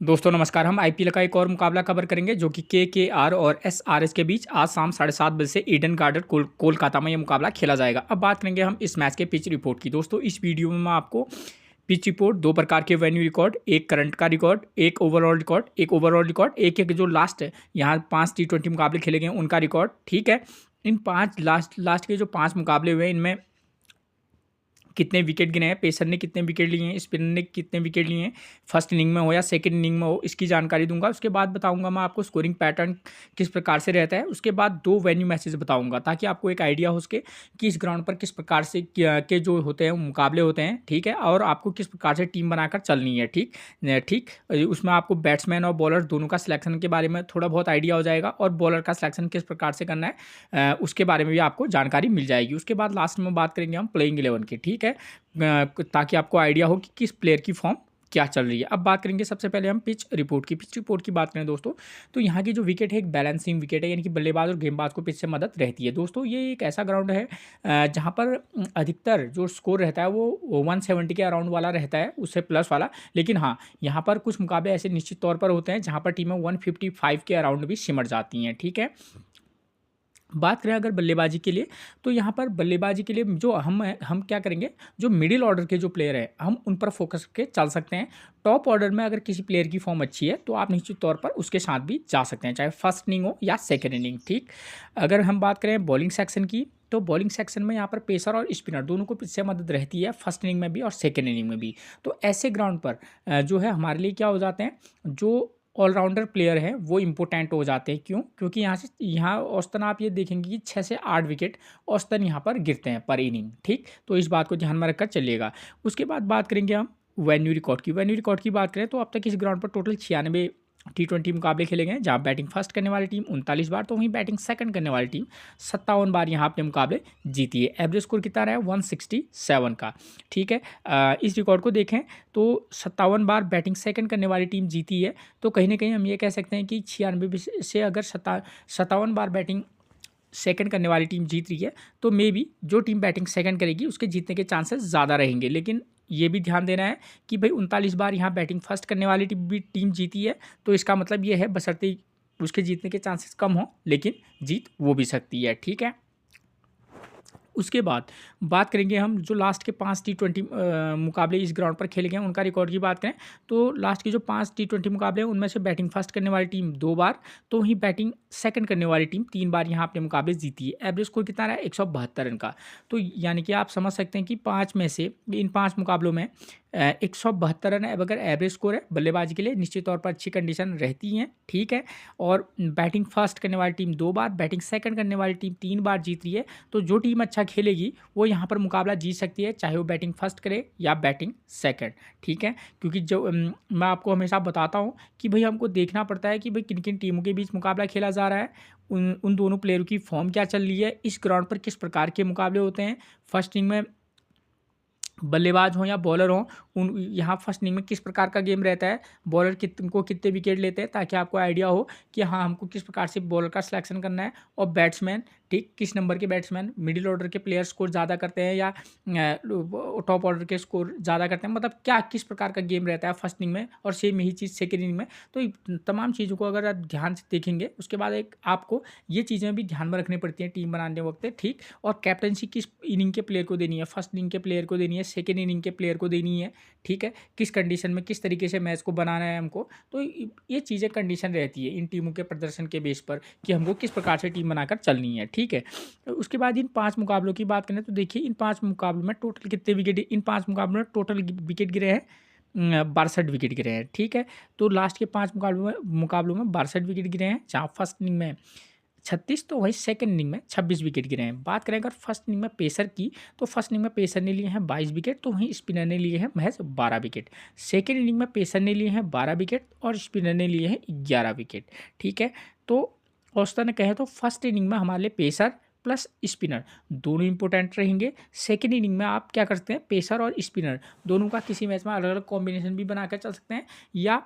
दोस्तों नमस्कार। हम आईपीएल का एक और मुकाबला कवर करेंगे जो कि केकेआर और एसआरएच के बीच आज शाम 7:30 बजे से ईडन गार्डन कोलकाता में ये मुकाबला खेला जाएगा। अब बात करेंगे हम इस मैच के पिच रिपोर्ट की। दोस्तों इस वीडियो में मैं आपको पिच रिपोर्ट, दो प्रकार के वेन्यू रिकॉर्ड, एक करंट का रिकॉर्ड, एक ओवरऑल रिकॉर्ड, एक जो लास्ट यहाँ 5 T20 मुकाबले खेले गए उनका रिकॉर्ड। ठीक है, इन 5 लास्ट के जो 5 मुकाबले हुए हैं इनमें कितने विकेट गिने हैं, पेसर ने कितने विकेट लिए हैं, स्पिनर ने कितने विकेट लिए हैं, फर्स्ट इनिंग में हो या सेकंड इनिंग में हो, इसकी जानकारी दूंगा। उसके बाद बताऊंगा मैं आपको स्कोरिंग पैटर्न किस प्रकार से रहता है। उसके बाद 2 वेन्यू मैचेस बताऊंगा ताकि आपको एक आइडिया हो सके कि इस ग्राउंड पर किस प्रकार से के जो होते हैं मुकाबले होते हैं। ठीक है, और आपको किस प्रकार से टीम बनाकर चलनी है। ठीक, उसमें आपको बैट्समैन और बॉलर दोनों का सिलेक्शन के बारे में थोड़ा बहुत आइडिया हो जाएगा और बॉलर का सिलेक्शन किस प्रकार से करना है उसके बारे में भी आपको जानकारी मिल जाएगी। उसके बाद लास्ट में बात करेंगे हम प्लेइंग 11 की। ठीक है, ताकि आपको आइडिया हो कि किस प्लेयर की फॉर्म क्या चल रही है। अब बात करेंगे सबसे पहले हम पिच रिपोर्ट की बात करें दोस्तों, तो यहाँ की जो विकेट है एक बैलेंसिंग विकेट है, यानी कि बल्लेबाज और गेंदबाज को पिच से मदद रहती है। दोस्तों ये एक ऐसा ग्राउंड है जहाँ पर अधिकतर जो स्कोर रहता है वो 170 के अराउंड वाला रहता है, उससे प्लस वाला। लेकिन हाँ, यहाँ पर कुछ मुकाबले ऐसे निश्चित तौर पर होते हैं जहाँ पर टीमें 155 के अराउंड भी सिमट जाती हैं। ठीक है, बात करें अगर बल्लेबाजी के लिए, तो यहाँ पर बल्लेबाजी के लिए जो हम क्या करेंगे, जो मिडिल ऑर्डर के जो प्लेयर हैं हम उन पर फोकस करके चल सकते हैं। टॉप ऑर्डर में अगर किसी प्लेयर की फॉर्म अच्छी है तो आप निश्चित तौर पर उसके साथ भी जा सकते हैं, चाहे फर्स्ट इनिंग हो या सेकेंड इनिंग। ठीक, अगर हम बात करें बॉलिंग सेक्शन की, तो बॉलिंग सेक्शन में यहाँ पर पेसर और स्पिनर दोनों को इससे मदद रहती है, फर्स्ट इनिंग में भी और सेकेंड इनिंग में भी। तो ऐसे ग्राउंड पर जो है हमारे लिए क्या हो जाते हैं, जो ऑलराउंडर प्लेयर हैं वो इम्पोर्टेंट हो जाते हैं। क्यों? क्योंकि यहाँ औसतन आप ये देखेंगे कि 6 से 8 विकेट औसतन यहाँ पर गिरते हैं पर इनिंग। ठीक, तो इस बात को ध्यान में रखकर चलिएगा। उसके बाद बात करेंगे हम वेन्यू रिकॉर्ड की बात करें तो अब तक इस ग्राउंड पर टोटल 96 T20 मुकाबले खेले गए हैं, जहाँ बैटिंग फर्स्ट करने वाली टीम 39 बार, तो वहीं बैटिंग सेकंड करने वाली टीम 57 बार यहाँ अपने मुकाबले जीती है। एवरेज स्कोर कितना रहा है 167 का। ठीक है, इस रिकॉर्ड को देखें तो 57 बार बैटिंग सेकंड करने वाली टीम जीती है, तो कहीं ना कहीं हम ये कह सकते हैं कि 96 से अगर 57 बार बैटिंग सेकंड करने वाली टीम जीत रही है तो मे बी जो टीम बैटिंग सेकंड करेगी उसके जीतने के चांसेस ज़्यादा रहेंगे। लेकिन ये भी ध्यान देना है कि भाई 39 बार यहाँ बैटिंग फर्स्ट करने वाली टीम जीती है, तो इसका मतलब ये है बशर्ते उसके जीतने के चांसेस कम हो लेकिन जीत वो भी सकती है। ठीक है, उसके बाद बात करेंगे हम जो लास्ट के 5 T20 मुकाबले इस ग्राउंड पर खेले गए हैं उनका रिकॉर्ड की बात करें तो लास्ट के जो 5 T20 मुकाबले हैं उनमें से बैटिंग फर्स्ट करने वाली टीम 2 बार, तो वहीं बैटिंग सेकंड करने वाली टीम 3 बार यहाँ अपने मुकाबले जीती है। एवरेज स्कोर कितना रहा है 172 रन का। तो यानी कि आप समझ सकते हैं कि 5 में से इन 5 मुकाबलों में 172 रन अगर एवरेज स्कोर है बल्लेबाजी के लिए निश्चित तौर पर अच्छी कंडीशन रहती हैं। ठीक है, और बैटिंग फर्स्ट करने वाली टीम 2 बार, बैटिंग सेकंड करने वाली टीम 3 बार जीत रही है, तो जो टीम अच्छा खेलेगी वो यहाँ पर मुकाबला जीत सकती है, चाहे वो बैटिंग फर्स्ट करे या बैटिंग सेकंड। ठीक है, क्योंकि जो मैं आपको हमेशा बताता हूँ कि भाई हमको देखना पड़ता है कि भाई किन किन टीमों के बीच मुकाबला खेला जा रहा है, उन दोनों प्लेयरों की फॉर्म क्या चल रही है, इस ग्राउंड पर किस प्रकार के मुकाबले होते हैं, फर्स्ट इनिंग में बल्लेबाज हो या बॉलर हो, उन यहाँ फर्स्ट इनिंग में किस प्रकार का गेम रहता है, बॉलर कितने विकेट लेते हैं, ताकि आपको आइडिया हो कि हाँ हमको किस प्रकार से बॉलर का सिलेक्शन करना है। और बैट्समैन, ठीक, किस नंबर के बैट्समैन मिडिल ऑर्डर के प्लेयर स्कोर ज़्यादा करते हैं या टॉप ऑर्डर के स्कोर ज़्यादा करते हैं, मतलब क्या किस प्रकार का गेम रहता है फर्स्ट इनिंग में, और सेम यही चीज़ सेकेंड इनिंग में। तो तमाम चीज़ों को अगर आप ध्यान से देखेंगे उसके बाद एक आपको ये चीज़ें भी ध्यान में रखनी पड़ती हैं टीम बनाने वक्त। ठीक, और कैप्टनसी किस इनिंग के प्लेयर को देनी है, फर्स्ट इनिंग के प्लेयर को देनी है, सेकेंड इनिंग के प्लेयर को देनी है। ठीक है, किस कंडीशन में किस तरीके से मैच को बनाना है हमको, तो ये चीज़ें कंडीशन रहती है इन टीमों के प्रदर्शन के बेस पर कि हमको किस प्रकार से टीम बनाकर चलनी है। ठीक है, उसके बाद इन 5 मुकाबलों की बात करें तो देखिए इन 5 मुकाबलों में टोटल कितने विकेट, इन 5 मुकाबलों में टोटल विकेट गिरे हैं 62 विकेट गिरे हैं। ठीक है, तो लास्ट के 5 मुकाबलों में 62 विकेट गिरे हैं, जहाँ फर्स्ट इनिंग में 36, तो वही सेकंड इनिंग में 26 विकेट गिरे हैं। बात करें अगर फर्स्ट इनिंग में पेसर की, तो फर्स्ट इनिंग में पेसर ने लिए हैं 22 विकेट, तो वहीं स्पिनर ने लिए हैं महज 12 विकेट। सेकंड इनिंग में पेसर ने लिए हैं 12 विकेट और स्पिनर ने लिए हैं 11 विकेट। ठीक है, तो औसतन कहें तो फर्स्ट इनिंग में हमारे लिए पेसर प्लस स्पिनर दोनों इंपॉर्टेंट रहेंगे। सेकेंड इनिंग में आप क्या करते हैं, पेसर और स्पिनर दोनों का किसी मैच में अलग अलग कॉम्बिनेशन भी बनाकर चल सकते हैं, या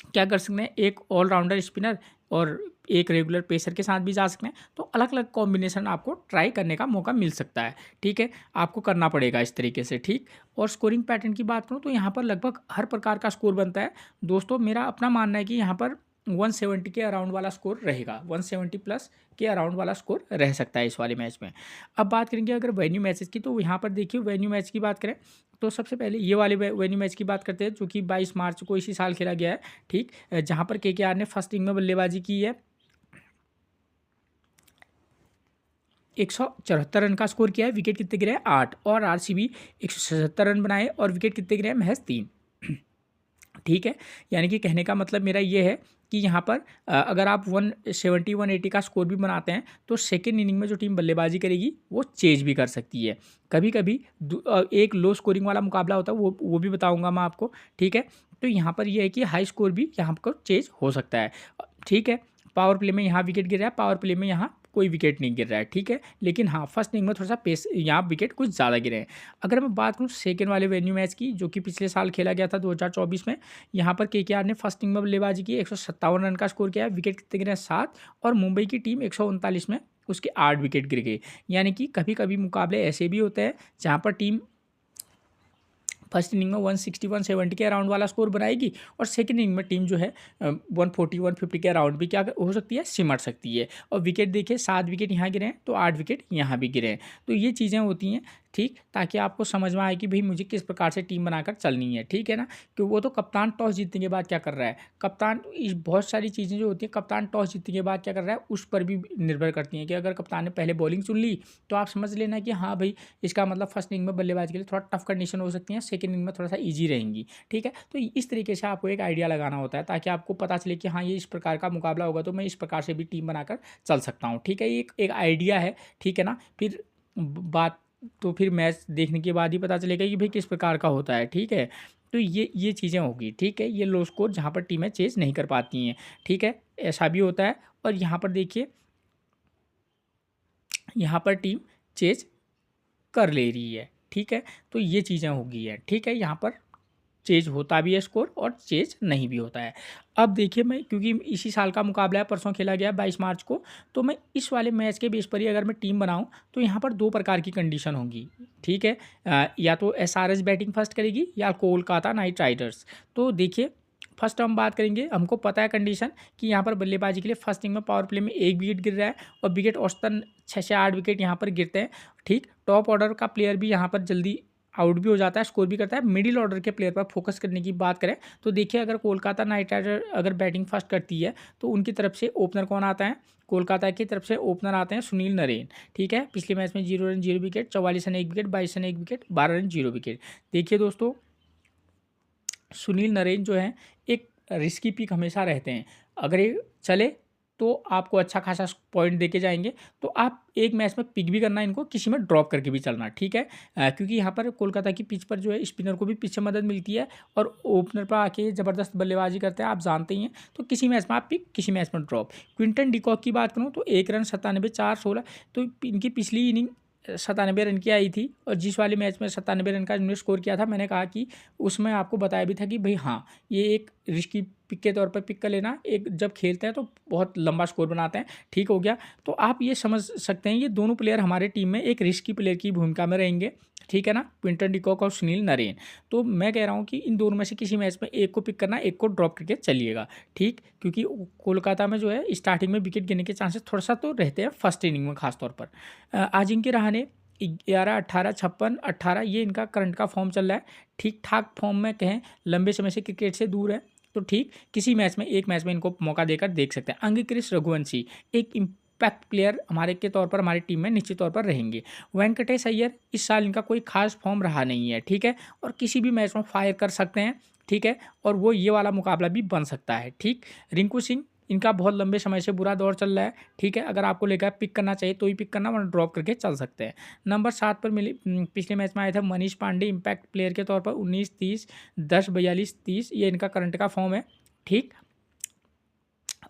क्या कर सकते हैं, एक ऑलराउंडर स्पिनर और एक रेगुलर पेसर के साथ भी जा सकते हैं। तो अलग अलग कॉम्बिनेशन आपको ट्राई करने का मौका मिल सकता है, ठीक है। आपको करना पड़ेगा इस तरीके से, ठीक। और स्कोरिंग पैटर्न की बात करूँ तो यहाँ पर लगभग हर प्रकार का स्कोर बनता है दोस्तों। मेरा अपना मानना है कि यहाँ पर 170 के अराउंड वाला स्कोर रहेगा, 170 प्लस के अराउंड वाला स्कोर रह सकता है इस वाले मैच में। अब बात करेंगे अगर वेन्यू मैचेस की, तो यहाँ पर देखिए वेन्यू मैच की बात करें तो सबसे पहले ये वाले वेन्यू मैच की बात करते हैं जो कि 22 मार्च को इसी साल खेला गया है, ठीक। जहाँ पर केकेआर ने फर्स्ट इनिंग में बल्लेबाजी की है, 174 रन का स्कोर किया है, विकेट कितने गिरे हैं 8, और आरसीबी 177 रन बनाए और विकेट कितने गिरे हैं महज 3, ठीक है। यानी कि कहने का मतलब मेरा ये है कि यहाँ पर अगर आप 170 180 का स्कोर भी बनाते हैं तो सेकेंड इनिंग में जो टीम बल्लेबाजी करेगी वो चेज भी कर सकती है। कभी कभी एक लो स्कोरिंग वाला मुकाबला होता है, वो भी बताऊंगा मैं आपको, ठीक है। तो यहाँ पर ये है कि हाई स्कोर भी यहाँ पर चेज हो सकता है, ठीक है। पावर प्ले में यहाँ विकेट गिर रहा है, पावर प्ले में यहाँ कोई विकेट नहीं गिर रहा है, ठीक है। लेकिन हाँ फर्स्ट इनिंग में थोड़ा सा पेस यहाँ विकेट कुछ ज़्यादा गिरे हैं। अगर मैं बात करूँ सेकेंड वाले वेन्यू मैच की जो कि पिछले साल खेला गया था 2024 में, यहाँ पर केकेआर ने फर्स्ट इनिंग में बल्लेबाजी की, 157 रन का स्कोर किया है, विकेट कितने गिरे हैं 7, और मुंबई की टीम 139 में उसके 8 विकेट गिर गए। यानी कि कभी कभी मुकाबले ऐसे भी होते हैं जहाँ पर टीम फर्स्ट इनिंग में 160 170 के अराउंड वाला स्कोर बनाएगी और सेकंड इनिंग में टीम जो है 140 150 के अराउंड भी क्या हो सकती है, सिमट सकती है। और विकेट देखिए 7 विकेट यहाँ गिरे हैं तो 8 विकेट यहाँ भी गिरे हैं। तो ये चीज़ें होती हैं, ठीक, ताकि आपको समझ में आए कि भाई मुझे किस प्रकार से टीम बनाकर चलनी है, ठीक है ना। कि वो तो कप्तान टॉस जीतने के बाद क्या कर रहा है, कप्तान बहुत सारी चीज़ें जो होती हैं कप्तान टॉस जीतने के बाद क्या कर रहा है उस पर भी निर्भर करती हैं। कि अगर कप्तान ने पहले बॉलिंग चुन ली तो आप समझ लेना कि हाँ भाई इसका मतलब फर्स्ट इनिंग में बल्लेबाजी के लिए थोड़ा टफ कंडीशन हो सकती है, सेकंड इनिंग में थोड़ा सा ईजी रहेंगी, ठीक है। तो इस तरीके से आपको एक आइडिया लगाना होता है ताकि आपको पता चले कि हाँ ये इस प्रकार का मुकाबला होगा तो मैं इस प्रकार से भी टीम बनाकर चल सकता हूँ, ठीक है। ये एक आइडिया है, ठीक है ना। फिर बात तो फिर मैच देखने के बाद ही पता चलेगा कि भाई किस प्रकार का होता है, ठीक है। तो ये चीज़ें होगी, ठीक है। ये लो स्कोर जहाँ पर टीमें चेज नहीं कर पाती हैं, ठीक है, ऐसा भी होता है। और यहाँ पर देखिए यहाँ पर टीम चेज कर ले रही है, ठीक है। तो ये चीज़ें होगी है, ठीक है। यहाँ पर चेज होता भी है स्कोर और चेज नहीं भी होता है। अब देखिए मैं क्योंकि इसी साल का मुकाबला है, परसों खेला गया 22 मार्च को, तो मैं इस वाले मैच के बेस पर ही अगर मैं टीम बनाऊं तो यहाँ पर 2 प्रकार की कंडीशन होंगी, ठीक है। या तो एसआरएच बैटिंग फर्स्ट करेगी या कोलकाता नाइट राइडर्स। तो देखिए फर्स्ट हम बात करेंगे, हमको पता है कंडीशन कि यहाँ पर बल्लेबाजी के लिए फर्स्ट इनिंग में पावर प्ले में 1 विकेट गिर रहा है और विकेट औसतन 6 से 8 विकेट यहाँ पर गिरते हैं, ठीक। टॉप ऑर्डर का प्लेयर भी यहाँ पर जल्दी आउट भी हो जाता है, स्कोर भी करता है। मिडिल ऑर्डर के प्लेयर पर फोकस करने की बात करें तो देखिए अगर कोलकाता नाइट राइडर अगर बैटिंग फर्स्ट करती है तो उनकी तरफ से ओपनर कौन आता है, कोलकाता की तरफ से ओपनर आते हैं सुनील नरेन, ठीक है। पिछले मैच में 0 run 0 wicket, 44 run 1 wicket, 22 run 1 wicket, 12 run 0 wicket. देखिए दोस्तों सुनील नरेन जो है एक रिस्की पिक हमेशा रहते हैं, अगर ये चले तो आपको अच्छा खासा पॉइंट देके जाएंगे। तो आप एक मैच में पिक भी करना, इनको किसी में ड्रॉप करके भी चलना, ठीक है। क्योंकि यहाँ पर कोलकाता की पिच पर जो है स्पिनर को भी पीछे मदद मिलती है और ओपनर पर आके ज़बरदस्त बल्लेबाजी करते हैं, आप जानते ही हैं। तो किसी मैच में आप पिक, किसी मैच में ड्रॉप। क्विंटन डिकॉक की बात करूँ तो 1 रन 97 4 16, तो इनकी पिछली इनिंग 97 रन की आई थी और जिस वाले मैच में 97 रन का इन्होंने स्कोर किया था, मैंने कहा कि उसमें आपको बताया भी था कि भाई हाँ ये एक रिस्की पिक के तौर पर पिक कर लेना, एक जब खेलते हैं तो बहुत लंबा स्कोर बनाते हैं, ठीक हो गया। तो आप ये समझ सकते हैं ये दोनों प्लेयर हमारे टीम में एक रिस्की प्लेयर की भूमिका में रहेंगे, ठीक है ना, क्विंटन डिकॉक और सुनील नरेन। तो मैं कह रहा हूँ कि इन दोनों में से किसी मैच में एक को पिक करना, एक को ड्रॉप करके चलिएगा, ठीक। क्योंकि कोलकाता में जो है स्टार्टिंग में विकेट गिरने के चांसेस थोड़ा सा तो रहते हैं फर्स्ट इनिंग में खासतौर पर। अजिंक्य रहाणे 11 18 56 18 ये इनका करंट का फॉर्म चल रहा है, ठीक ठाक फॉर्म में कहें, लंबे समय से क्रिकेट से दूर है तो ठीक किसी मैच में एक मैच में इनको मौका देकर देख सकते हैं। अंगिकृष रघुवंशी एक इम्पैक्ट प्लेयर हमारे के तौर पर हमारी टीम में निश्चित तौर पर रहेंगे। वेंकटेश अय्यर इस साल इनका कोई खास फॉर्म रहा नहीं है, ठीक है, और किसी भी मैच में फायर कर सकते हैं, ठीक है, और वो ये वाला मुकाबला भी बन सकता है, ठीक। रिंकू सिंह इनका बहुत लंबे समय से बुरा दौर चल रहा है, ठीक है। अगर आपको लेकर पिक करना चाहिए तो ही पिक करना, वरना ड्रॉप करके चल सकते हैं। नंबर 7 पर मिली पिछले मैच में आए थे मनीष पांडे इम्पैक्ट प्लेयर के तौर पर 19 30 10 42 30, ये इनका करंट का फॉर्म है, ठीक।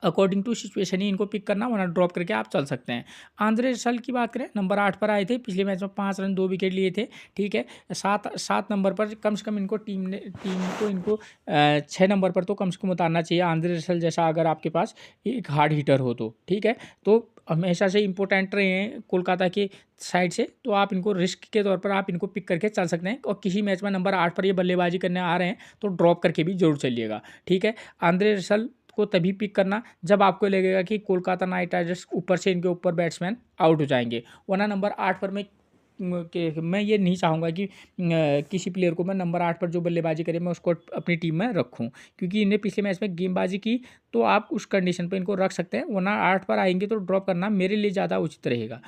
अकॉर्डिंग टू सिचुएशन ही इनको पिक करना, वरना ड्रॉप करके आप चल सकते हैं। आंद्रे रसल की बात करें, नंबर 8 पर आए थे, पिछले मैच में 5 रन 2 विकेट लिए थे, ठीक है। 7 नंबर पर कम से कम इनको टीम को इनको 6 नंबर पर तो कम से कम उतारना चाहिए आंद्रे रसल जैसा, अगर आपके पास एक हार्ड हिटर हो तो, ठीक है। तो हमेशा से इंपॉर्टेंट रहे हैं कोलकाता के साइड से, तो आप इनको रिस्क के तौर पर आप इनको पिक करके चल सकते हैं। और किसी मैच में नंबर 8 पर ये बल्लेबाजी करने आ रहे हैं तो ड्रॉप करके भी जरूर चलिएगा, ठीक है। आंद्रे रसल को तभी पिक करना जब आपको लगेगा कि कोलकाता नाइट राइडर्स ऊपर से इनके ऊपर बैट्समैन आउट हो जाएंगे, वरना नंबर 8 पर मैं ये नहीं चाहूँगा कि किसी प्लेयर को मैं नंबर 8 पर जो बल्लेबाजी करे मैं उसको अपनी टीम में रखूँ, क्योंकि इन्हें पिछले मैच में गेंदबाजी की तो आप उस कंडीशन पे इनको रख सकते हैं, वरना 8 पर आएंगे तो ड्रॉप करना मेरे लिए ज़्यादा उचित रहेगा।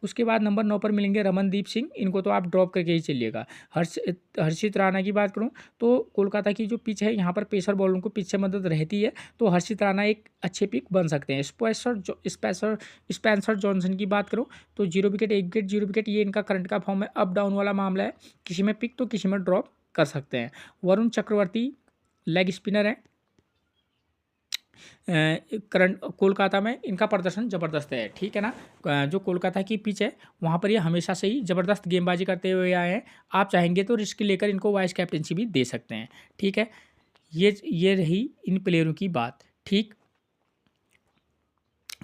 उसके बाद नंबर 9 पर मिलेंगे रमनदीप सिंह, इनको तो आप ड्रॉप करके ही चलिएगा। हर्षित राणा की बात करूँ तो कोलकाता की जो पिच है यहाँ पर पेसर बॉलरों को पिच से मदद रहती है, तो हर्षित राणा एक अच्छे पिक बन सकते हैं। स्पेंसर जॉनसन की बात करूँ तो 0 विकेट 1 विकेट 0 विकेट, ये इनका करंट का फॉर्म है, अप डाउन वाला मामला है, किसी में पिक तो किसी में ड्रॉप कर सकते हैं। वरुण चक्रवर्ती लेग स्पिनर है, करंट कोलकाता में इनका प्रदर्शन ज़बरदस्त है, ठीक है ना। जो कोलकाता की पिच है वहाँ पर ये हमेशा से ही ज़बरदस्त गेंदबाजी करते हुए आए हैं, आप चाहेंगे तो रिस्क लेकर इनको वाइस कैप्टनसी भी दे सकते हैं, ठीक है। ये रही इन प्लेयरों की बात, ठीक।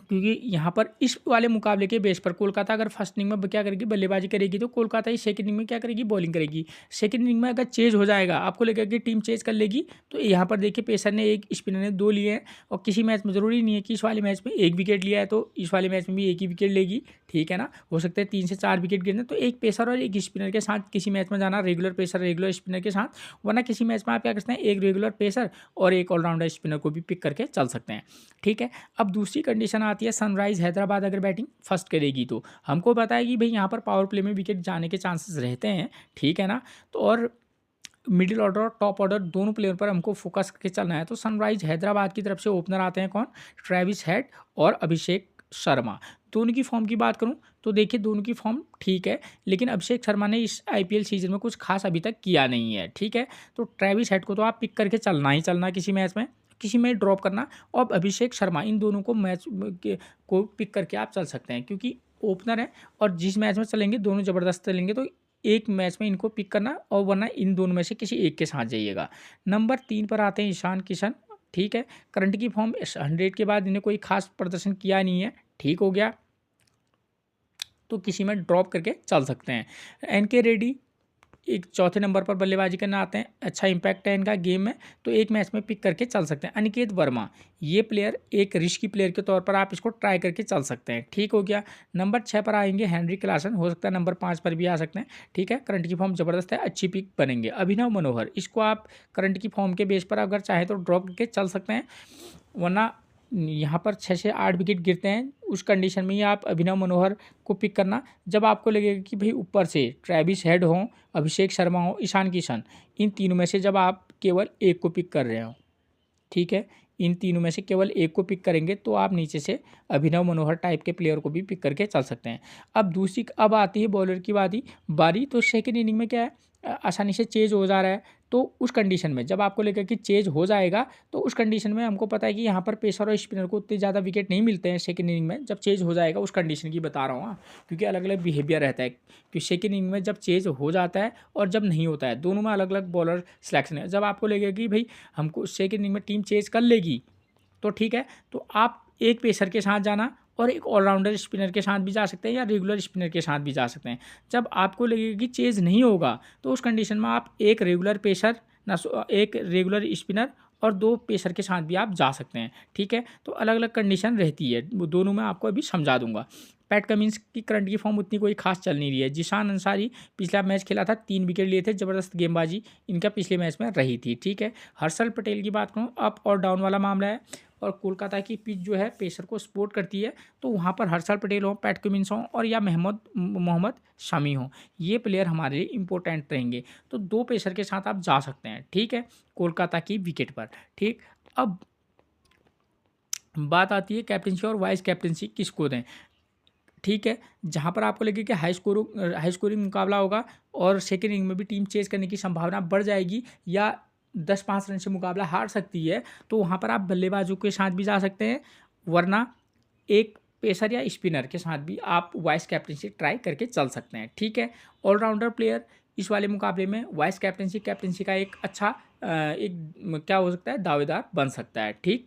क्योंकि यहाँ पर इस वाले मुकाबले के बेस पर कोलकाता अगर फर्स्ट इनिंग में क्या करेगी, बल्लेबाजी करेगी, तो कोलकाता ही सेकंड इनिंग में क्या करेगी, बॉलिंग करेगी। सेकंड इनिंग में अगर चेज हो जाएगा, आपको लगेगा कि टीम चेज कर लेगी, तो यहाँ पर देखिए पेसर ने 1 स्पिनर ने 2 लिए हैं, और किसी मैच में ज़रूरी नहीं है कि इस वाले मैच में 1 विकेट लिया है तो इस वाले मैच में भी 1 ही विकेट लेगी, ठीक है ना। हो सकता है 3 से 4 विकेट गिरने, तो एक पेसर और एक स्पिनर के साथ किसी मैच में जाना, रेगुलर पेसर रेगुलर स्पिनर के साथ, वरना किसी मैच में आप क्या करते हैं, एक रेगुलर पेसर और एक ऑलराउंडर स्पिनर को भी पिक करके चल सकते हैं, ठीक है। अब दूसरी कंडीशन आती है सनराइज हैदराबाद अगर बैटिंग फर्स्ट करेगी तो हमको पता है कि भाई यहाँ पर पावर प्ले में विकेट जाने के चांसेस रहते हैं, ठीक है ना। तो और मिडिल ऑर्डर और टॉप ऑर्डर दोनों प्लेयर पर हमको फोकस करके चलना है। तो सनराइज हैदराबाद की तरफ से ओपनर आते हैं कौन, ट्रेविस हेड और अभिषेक शर्मा। दोनों की फॉर्म की बात करूं तो देखिए दोनों की फॉर्म ठीक है, लेकिन अभिषेक शर्मा ने इस आईपीएल सीजन में कुछ खास अभी तक किया नहीं है, ठीक है। तो ट्रेविस हेड को तो आप पिक करके चलना ही चलना किसी मैच में, किसी में ड्रॉप करना, और अभिषेक शर्मा इन दोनों को को पिक करके आप चल सकते हैं, क्योंकि ओपनर है और जिस मैच में चलेंगे दोनों ज़बरदस्त चलेंगे, तो एक मैच में इनको पिक करना, और वरना इन दोनों में से किसी एक के साथ जाइएगा। नंबर 3 पर आते हैं ईशान किशन, ठीक है। करंट की फॉर्म 100 के बाद इन्हें कोई खास प्रदर्शन किया नहीं है, ठीक हो गया, तो किसी में ड्रॉप करके चल सकते हैं। एनके रेड्डी एक चौथे नंबर पर बल्लेबाजी करने आते हैं, अच्छा इंपैक्ट है इनका गेम में, तो एक मैच में पिक करके चल सकते हैं। अनिकेत वर्मा, ये प्लेयर एक रिस्की प्लेयर के तौर पर आप इसको ट्राई करके चल सकते हैं, ठीक हो गया। नंबर 6 पर आएंगे हेनरी क्लासन, हो सकता है नंबर 5 पर भी आ सकते हैं, ठीक है। करंट की फॉर्म ज़बरदस्त है, अच्छी पिक बनेंगे। अभिनव मनोहर, इसको आप करंट की फॉर्म के बेस पर अगर चाहे तो ड्रॉप करके चल सकते हैं, वरना यहाँ पर 6 से 8 विकेट गिरते हैं, उस कंडीशन में ही आप अभिनव मनोहर को पिक करना जब आपको लगेगा कि भाई ऊपर से ट्रेविस हेड हो, अभिषेक शर्मा हो, ईशान किशन, इन तीनों में से जब आप केवल एक को पिक कर रहे हो, ठीक है, इन तीनों में से केवल एक को पिक करेंगे तो आप नीचे से अभिनव मनोहर टाइप के प्लेयर को भी पिक करके चल सकते हैं। अब आती है बॉलर की बारी, तो सेकेंड इनिंग में क्या है, आसानी से चेज हो जा रहा है, तो उस कंडीशन में जब आपको लगेगा कि चेज हो जाएगा, तो उस कंडीशन में हमको पता है कि यहाँ पर पेसर और स्पिनर को उतने ज़्यादा विकेट नहीं मिलते हैं सेकेंड इनिंग में, जब चेज हो जाएगा उस कंडीशन की बता रहा हूँ, हाँ, क्योंकि अलग अलग बिहेवियर रहता है कि सेकेंड इनिंग में जब चेज हो जाता है और जब नहीं होता है, दोनों में अलग अलग बॉलर सिलेक्शन है। जब आपको लगेगा कि भाई हमको सेकेंड इनिंग में टीम चेज कर लेगी, तो ठीक है, तो आप एक पेसर के साथ जाना और एक ऑलराउंडर स्पिनर के साथ भी जा सकते हैं, या रेगुलर स्पिनर के साथ भी जा सकते हैं। जब आपको लगेगा कि चेज नहीं होगा, तो उस कंडीशन में आप एक रेगुलर पेसर एक रेगुलर स्पिनर और 2 पेसर के साथ भी आप जा सकते हैं, ठीक है। तो अलग अलग कंडीशन रहती है, वो दोनों मैं आपको अभी समझा दूंगा। पैट कमिंस की करंट की फॉर्म उतनी कोई खास चल नहीं रही है। जिशान अंसारी पिछला मैच खेला था, 3 विकेट लिए थे, ज़बरदस्त गेंदबाजी इनका पिछले मैच में रही थी, ठीक है। हर्षल पटेल की बात करूँ, अप और डाउन वाला मामला है, और कोलकाता की पिच जो है पेसर को सपोर्ट करती है, तो वहाँ पर हर्षल पटेल हो, पैट कमिंस हो, और या मोहम्मद शमी हो, ये प्लेयर हमारे लिए इंपॉर्टेंट रहेंगे। तो 2 पेसर के साथ आप जा सकते हैं, ठीक है, कोलकाता की विकेट पर, ठीक। अब बात आती है कैप्टनसी और वाइस कैप्टनसी किसको दें, ठीक है। जहाँ पर आपको लगे कि हाई स्कोरिंग मुकाबला होगा और सेकेंड इनिंग में भी टीम चेज करने की संभावना बढ़ जाएगी, या 10-5 रन से मुकाबला हार सकती है, तो वहाँ पर आप बल्लेबाजों के साथ भी जा सकते हैं, वरना एक पेसर या स्पिनर के साथ भी आप वाइस कैप्टनसी ट्राई करके चल सकते हैं। ठीक है, ऑलराउंडर प्लेयर इस वाले मुकाबले में वाइस कैप्टनसी का एक अच्छा क्या हो सकता है, दावेदार बन सकता है। ठीक,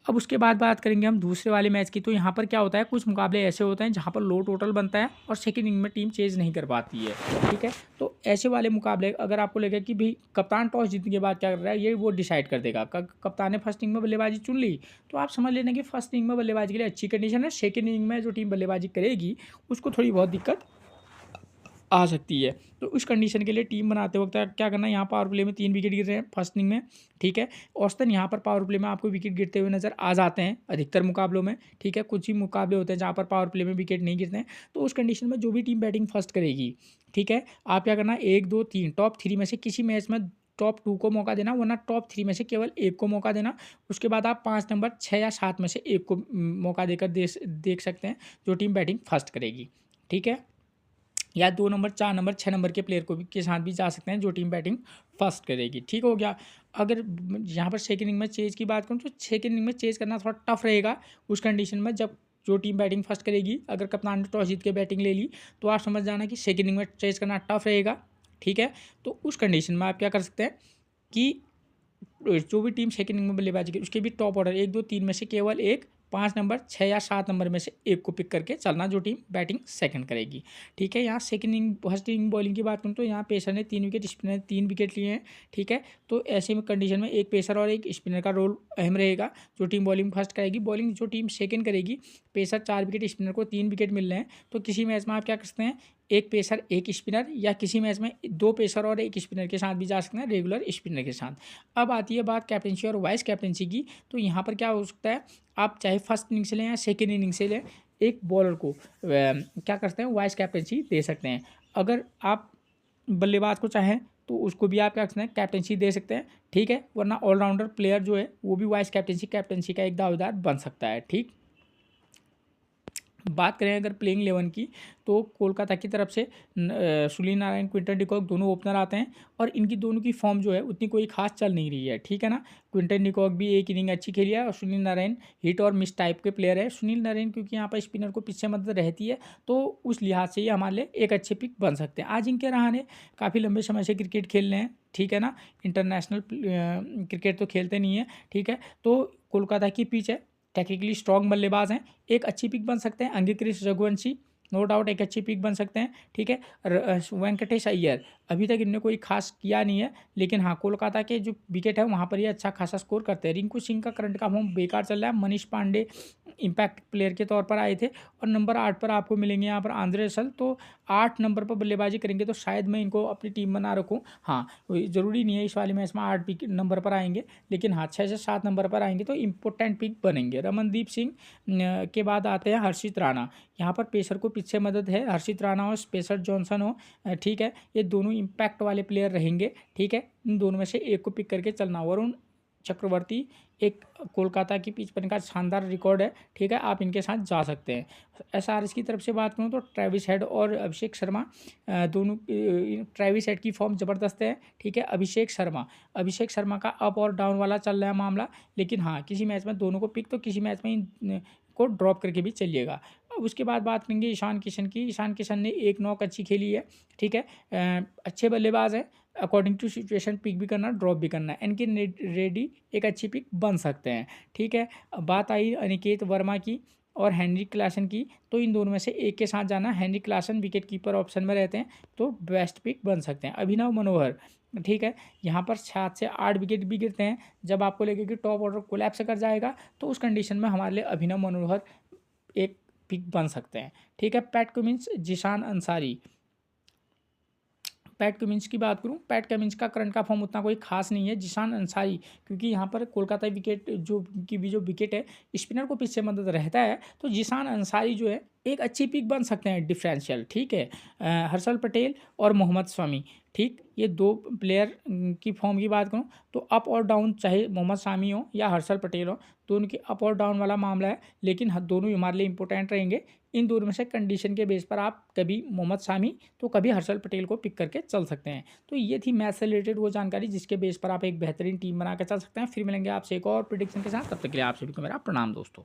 अब उसके बाद बात करेंगे हम दूसरे वाले मैच की। तो यहाँ पर क्या होता है, कुछ मुकाबले ऐसे होते हैं जहाँ पर लो टोटल बनता है और सेकंड इनिंग में टीम चेज नहीं कर पाती है। ठीक है, तो ऐसे वाले मुकाबले अगर आपको लगे कि भाई कप्तान टॉस जीतने के बाद क्या कर रहा है, ये वो डिसाइड कर देगा। कप्तान ने फर्स्ट इनिंग में बल्लेबाजी चुन ली, तो आप समझ लेना कि फर्स्ट इनिंग में बल्लेबाजी के लिए अच्छी कंडीशन है। सेकेंड इनिंग में जो टीम बल्लेबाजी करेगी उसको थोड़ी बहुत दिक्कत आ सकती है। तो उस कंडीशन के लिए टीम बनाते वक्त क्या करना है, यहाँ पावर प्ले में 3 विकेट गिर रहे हैं फर्स्ट इनिंग में। ठीक है, औसतन यहाँ पर पावर प्ले में आपको विकेट गिरते हुए नजर आ जाते हैं अधिकतर मुकाबलों में। ठीक है, कुछ ही मुकाबले होते हैं जहाँ पर पावर प्ले में विकेट नहीं गिरते हैं। तो उस कंडीशन में जो भी टीम बैटिंग फर्स्ट करेगी, ठीक है, आप क्या करना है, 1 2 3 टॉप 3 में से किसी मैच में टॉप 2 को मौका देना, वरना टॉप 3 में से केवल 1 को मौका देना। उसके बाद आप 5 नंबर 6 या 7 में से 1 को मौका देकर देख सकते हैं जो टीम बैटिंग फर्स्ट करेगी। ठीक है, या 2 नंबर 4 नंबर 6 नंबर के प्लेयर को भी के साथ भी जा सकते हैं जो टीम बैटिंग फर्स्ट करेगी। ठीक हो गया। अगर यहाँ पर सेकंड इनिंग में चेज की बात करूँ तो सेकंड इनिंग में चेज करना थोड़ा टफ रहेगा उस कंडीशन में जब जो टीम बैटिंग फर्स्ट करेगी, अगर कप्तान ने टॉस जीत के बैटिंग ले ली तो आप समझ जाना कि सेकंड इनिंग में चेज करना टफ रहेगा। ठीक है, तो उस कंडीशन में आप क्या कर सकते हैं कि जो भी टीम सेकंड इनिंग में बल्लेबाजी की उसके भी टॉप ऑर्डर 1 2 3 में से केवल एक, 5 नंबर 6 या 7 नंबर में से एक को पिक करके चलना जो टीम बैटिंग सेकंड करेगी। ठीक है, यहाँ second inning first inning bowling की बात करूँ तो यहाँ पेसर ने 3 विकेट, स्पिनर ने 3 विकेट लिए हैं। ठीक है, तो ऐसे में कंडीशन में एक पेसर और एक स्पिनर का रोल अहम रहेगा जो टीम बॉलिंग फर्स्ट करेगी। बॉलिंग जो टीम सेकंड करेगी, पेसर 4 विकेट, स्पिनर को 3 विकेट मिल रहे हैं, तो किसी मैच में आप क्या कर सकते हैं, एक पेसर एक स्पिनर, या किसी मैच में 2 पेसर और एक स्पिनर के साथ भी जा सकते हैं, रेगुलर स्पिनर के साथ। अब आती है बात कैप्टनसी और वाइस कैप्टनसी की। तो यहाँ पर क्या हो सकता है, आप चाहे फर्स्ट इनिंग से लें या सेकेंड इनिंग से लें, एक बॉलर को क्या करते हैं, वाइस कैप्टनसी दे सकते हैं। अगर आप बल्लेबाज को चाहें तो उसको भी आप क्या करते हैं, कैप्टनसी दे सकते हैं। ठीक है, वरना ऑलराउंडर प्लेयर जो है वो भी वाइस कैप्टनसी का एक दावेदार बन सकता है। ठीक, बात करें अगर प्लेइंग 11 की, तो कोलकाता की तरफ से सुनील नारायण, क्विंटन डिकॉक दोनों ओपनर आते हैं और इनकी दोनों की फॉर्म जो है उतनी कोई खास चल नहीं रही है। ठीक है ना, क्विंटन डिकॉक भी एक इनिंग अच्छी खेली है और सुनील नारायण हिट और मिस टाइप के प्लेयर है। सुनील नारायण क्योंकि यहाँ पर स्पिनर को पीछे मदद रहती है, तो उस लिहाज से ये हमारे लिए एक अच्छे पिक बन सकते हैं। अजिंक्य रहाणे काफ़ी लंबे समय से क्रिकेट खेल रहे हैं। ठीक है ना, इंटरनेशनल क्रिकेट तो खेलते नहीं है। ठीक है, तो कोलकाता की पिच है, टेक्निकली स्ट्रॉन्ग बल्लेबाज हैं, एक अच्छी पिक बन सकते हैं। अंगिकृत रघुवंशी नो डाउट एक अच्छी पिक बन सकते हैं। ठीक है, वेंकटेश अय्यर अभी तक इनने कोई खास किया नहीं है, लेकिन हाँ कोलकाता के जो विकेट है वहाँ पर ये अच्छा खासा स्कोर करते हैं। रिंकू सिंह का करंट का फॉर्म बेकार चल रहा है। मनीष पांडे इम्पैक्ट प्लेयर के तौर पर आए थे और नंबर 8 पर आपको मिलेंगे यहाँ पर आंद्रे रसल। तो 8 नंबर पर बल्लेबाजी करेंगे तो शायद मैं इनको अपनी टीम बना रखूँ। हाँ, ज़रूरी नहीं है इस वाले मैच में 8 नंबर पर आएंगे, लेकिन हाँ 6 से 7 नंबर पर आएंगे तो इम्पोर्टेंट पिक बनेंगे। रमनदीप सिंह के बाद आते हैं हर्षित राणा। यहाँ पर पेसर को पीछे मदद है, हर्षित राणा हो, स्पेसर जॉनसन हो। ठीक है, ये दोनों इम्पैक्ट वाले प्लेयर रहेंगे। ठीक है, इन दोनों में से एक को पिक करके चलना। वरुण चक्रवर्ती एक कोलकाता की पिच पर इनका शानदार रिकॉर्ड है। ठीक है, आप इनके साथ जा सकते हैं। एसआरएच की तरफ से बात करूँ तो ट्रेविस हेड और अभिषेक शर्मा दोनों, ट्रेविस हेड की फॉर्म ज़बरदस्त है। ठीक है, अभिषेक शर्मा का अप और डाउन वाला चल रहा है मामला, लेकिन हाँ किसी मैच में दोनों को पिक तो किसी मैच में इन को ड्रॉप करके भी चलिएगा। अब उसके बाद बात करेंगे ईशान किशन की। ईशान किशन ने एक नॉक अच्छी खेली है। ठीक है, अच्छे बल्लेबाज है, अकॉर्डिंग टू सिचुएशन पिक भी करना, ड्रॉप भी करना है। एनके रेड्डी एक अच्छी पिक बन सकते हैं। ठीक है, बात आई अनिकेत वर्मा की और हेनरिक क्लासन की, तो इन दोनों में से एक के साथ जाना। Heinrich Klaasen wicket keeper option में रहते हैं तो बेस्ट पिक बन सकते हैं। अभिनव मनोहर, ठीक है, यहाँ पर 7 से 8 विकेट भी गिरते हैं। जब आपको लगे कि टॉप ऑर्डर कोलैप्स कर जाएगा तो उस कंडीशन में हमारे लिए अभिनव मनोहर एक पिक बन सकते हैं। ठीक है, PAT Cummins, Zeeshan Ansari. PAT Cummins की बात करूं, पैट कमिंस का करंट का फॉर्म उतना कोई खास नहीं है। जीशान अंसारी क्योंकि यहाँ पर कोलकाता विकेट जो की भी जो विकेट है स्पिनर को पीछे मदद रहता है, तो जीशान अंसारी जो है एक अच्छी पिक बन सकते हैं डिफरेंशियल, ठीक है। हर्षल पटेल और मोहम्मद शमी, ठीक, ये 2 प्लेयर की फॉर्म की बात करूँ तो अप और डाउन, चाहे मोहम्मद शामी हो या हर्षल पटेल हो, दोनों की अप और डाउन वाला मामला है, लेकिन दोनों ही हमारे लिए इंपॉर्टेंट रहेंगे। इन दोनों में से कंडीशन के बेस पर आप कभी मोहम्मद शामी तो कभी हर्षल पटेल को पिक करके चल सकते हैं। तो ये थी मैच से रिलेटेड वो जानकारी जिसके बेस पर आप एक बेहतरीन टीम बना के चल सकते हैं। फिर मिलेंगे आपसे एक और प्रिडिक्शन के साथ, तब तक के लिए आप सभी को मेरा प्रणाम दोस्तों।